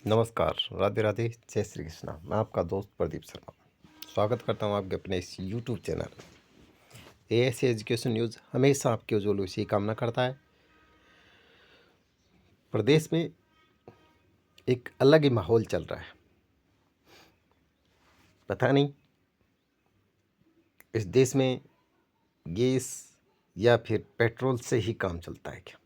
नमस्कार, राधे राधे, जय श्री कृष्णा। मैं आपका दोस्त प्रदीप शर्मा स्वागत करता हूं आपके अपने इस YouTube channel ASA education news. हमेशा आपके उज्जवल भविष्य की कामना करता है। प्रदेश में एक अलग ही माहौल चल रहा है। पता नहीं इस देश में गैस या फिर पेट्रोल से ही काम चलता है क्या।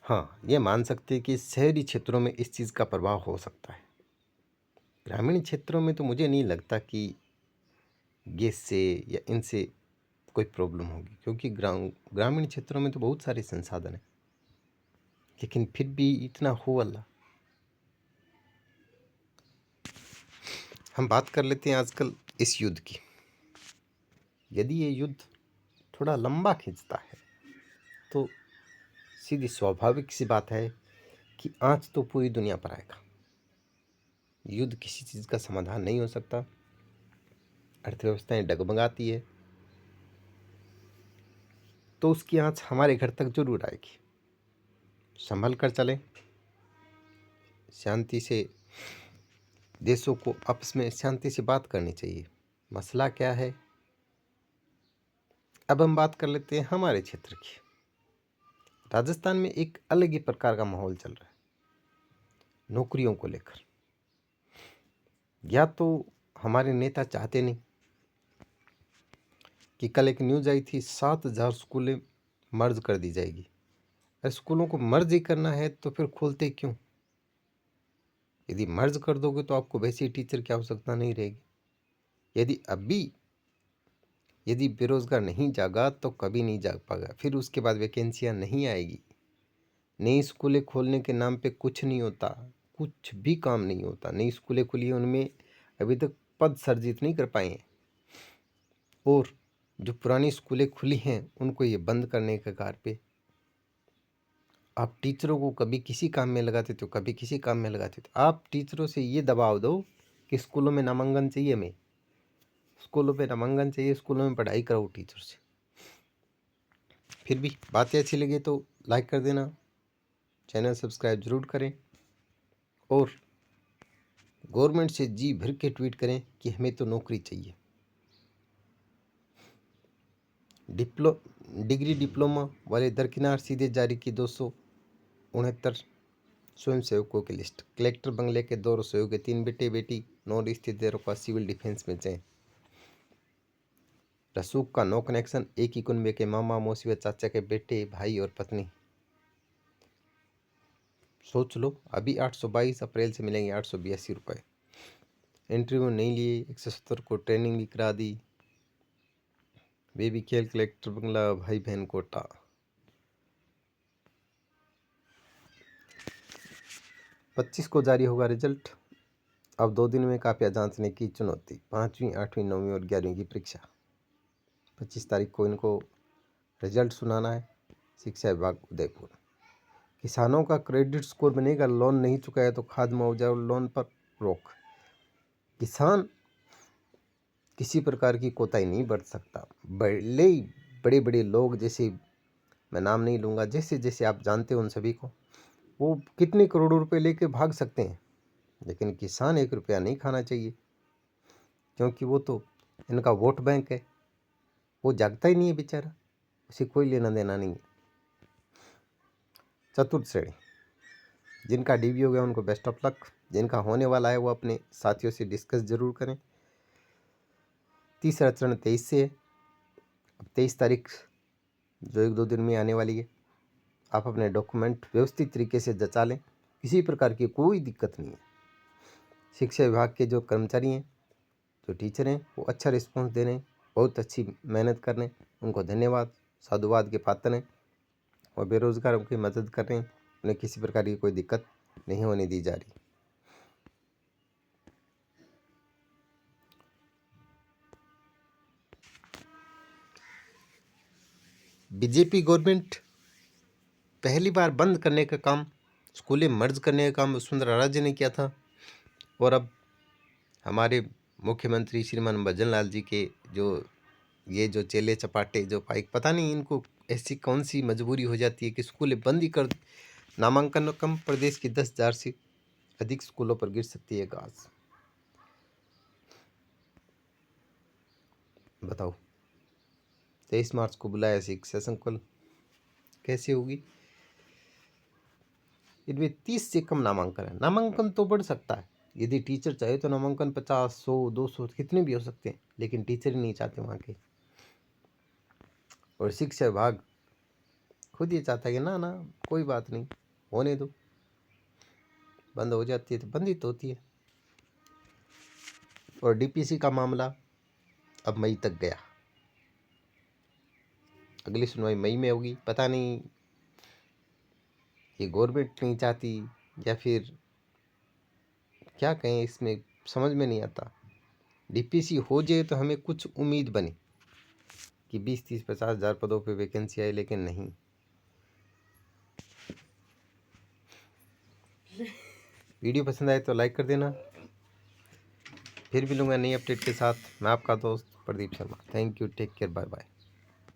हाँ, ये मान सकते हैं कि शहरी क्षेत्रों में इस चीज़ का प्रभाव हो सकता है। ग्रामीण क्षेत्रों में तो मुझे नहीं लगता कि गैस से या इनसे कोई प्रॉब्लम होगी, क्योंकि ग्रामीण क्षेत्रों में तो बहुत सारे संसाधन हैं। लेकिन फिर भी इतना हो अल्लाह। हम बात कर लेते हैं आजकल इस युद्ध की। यदि ये युद्ध थोड़ा लंबा खींचता है तो सीधी स्वाभाविक सी बात है कि आँच तो पूरी दुनिया पर आएगा। युद्ध किसी चीज़ का समाधान नहीं हो सकता। अर्थव्यवस्थाएं डगमगाती है तो उसकी आँच हमारे घर तक जरूर आएगी। संभल कर चलें, शांति से देशों को आपस में शांति से बात करनी चाहिए। मसला क्या है, अब हम बात कर लेते हैं हमारे क्षेत्र की। राजस्थान में एक अलग ही प्रकार का माहौल चल रहा है नौकरियों को लेकर। या तो हमारे नेता चाहते नहीं कि कल एक न्यूज़ आई थी 7,000 स्कूलें मर्ज कर दी जाएगी। अरे स्कूलों को मर्ज ही करना है तो फिर खोलते क्यों? यदि मर्ज कर दोगे तो आपको वैसे ही टीचर की आवश्यकता नहीं रहेगी। यदि बेरोजगार नहीं जागा तो कभी नहीं जाग पाएगा। फिर उसके बाद वैकेंसियां नहीं आएगी। नई स्कूलें खोलने के नाम पे कुछ नहीं होता, कुछ भी काम नहीं होता। नई स्कूलें खुली हैं, उनमें अभी तक पद सर्जित नहीं कर पाए हैं। और जो पुरानी स्कूलें खुली हैं उनको ये बंद करने के कगार पे। आप टीचरों को कभी किसी काम में लगाते थे, कभी किसी काम में लगाते थे। आप टीचरों से ये दबाव दो कि स्कूलों में नामांकन चाहिए, स्कूलों में पढ़ाई कराओ टीचर से। फिर भी बातें अच्छी लगे तो लाइक कर देना, चैनल सब्सक्राइब जरूर करें और गवर्नमेंट से जी भर के ट्वीट करें कि हमें तो नौकरी चाहिए। डिग्री डिप्लोमा वाले दरकिनार सीधे जारी की 269 स्वयं सेवकों की लिस्ट। कलेक्टर बंगले के 2 रसोइयों के 3 बेटे बेटी, 9 रिश्तेदारों का सिविल डिफेंस में चयन। रसूख का 9 कनेक्शन, एक ही कुनबे के मामा मौसी व चाचा के बेटे भाई और पत्नी। सोच लो, अभी 822 अप्रैल से मिलेंगे 882 रुपये। इंटरव्यू नहीं लिए, 170 को ट्रेनिंग भी करा दी। बेबी खेल कलेक्टर बंगला भाई बहन कोटा। 25 को जारी होगा रिजल्ट। अब 2 दिन में कापियाँ जांचने की चुनौती। 5वीं 8वीं 9वीं और 11वीं की परीक्षा 25 तारीख को इनको रिजल्ट सुनाना है। शिक्षा विभाग उदयपुर। किसानों का क्रेडिट स्कोर बनेगा, लोन नहीं चुकाया तो खाद मुआवजा और लोन पर रोक। किसान किसी प्रकार की कोताही नहीं बरत सकता। बड़े बड़े लोग, जैसे मैं नाम नहीं लूँगा, जैसे जैसे आप जानते हो उन सभी को, वो कितने करोड़ों रुपए लेके भाग सकते हैं, लेकिन किसान 1 रुपया नहीं खाना चाहिए, क्योंकि वो तो इनका वोट बैंक है। वो जागता ही नहीं है बेचारा, उसे कोई लेना देना नहीं है। चतुर्थ श्रेणी, जिनका डीबी हो गया उनको बेस्ट ऑफ लक। जिनका होने वाला है वो अपने साथियों से डिस्कस जरूर करें। तीसरा चरण 23 से है। अब 23 तारीख जो 1-2 दिन में आने वाली है। आप अपने डॉक्यूमेंट व्यवस्थित तरीके से जचा लें, किसी प्रकार की कोई दिक्कत नहीं है। शिक्षा विभाग के जो कर्मचारी हैं, जो टीचर हैं, वो अच्छा रिस्पॉन्स दे रहे हैं, बहुत अच्छी मेहनत कर रहे हैं, उनको धन्यवाद, साधुवाद के पात्र हैं। और बेरोजगारों की मदद कर रहे हैं, उन्हें किसी प्रकार की कोई दिक्कत नहीं होने दी जा रही। बीजेपी गवर्नमेंट पहली बार बंद करने का काम, स्कूलें मर्ज करने का काम वसुंधरा राजे ने किया था। और अब हमारे मुख्यमंत्री श्रीमान भजन लाल जी के जो चेले चपाटे, जो पाइक, पता नहीं इनको ऐसी कौन सी मजबूरी हो जाती है कि स्कूलें बंद ही कर नामांकन कम, प्रदेश की 10,000 से अधिक स्कूलों पर गिर सकती है गाज। बताओ, 23 मार्च को बुलाया शिक्षा संकुल, कैसे होगी? इनमें 30 से कम नामांकन है। नामांकन तो बढ़ सकता है, यदि टीचर चाहे तो नामांकन 50, 100, 200 कितने भी हो सकते हैं, लेकिन टीचर ही नहीं चाहते वहाँ के। और शिक्षा विभाग खुद ये चाहता है कि ना कोई बात नहीं, होने दो, बंद हो जाती है तो बंद ही तो होती है। और डीपीसी का मामला अब मई तक गया, अगली सुनवाई मई में होगी। पता नहीं ये गवर्नमेंट नहीं चाहती या फिर क्या कहें, इसमें समझ में नहीं आता। डीपीसी हो जाए तो हमें कुछ उम्मीद बने कि 20, 30, 50,000 पदों पे वैकेंसी आए, लेकिन नहीं। वीडियो पसंद आए तो लाइक कर देना। फिर मिलूंगा नई अपडेट के साथ। मैं आपका दोस्त Pradeep Sharma. Thank you, take care, bye bye.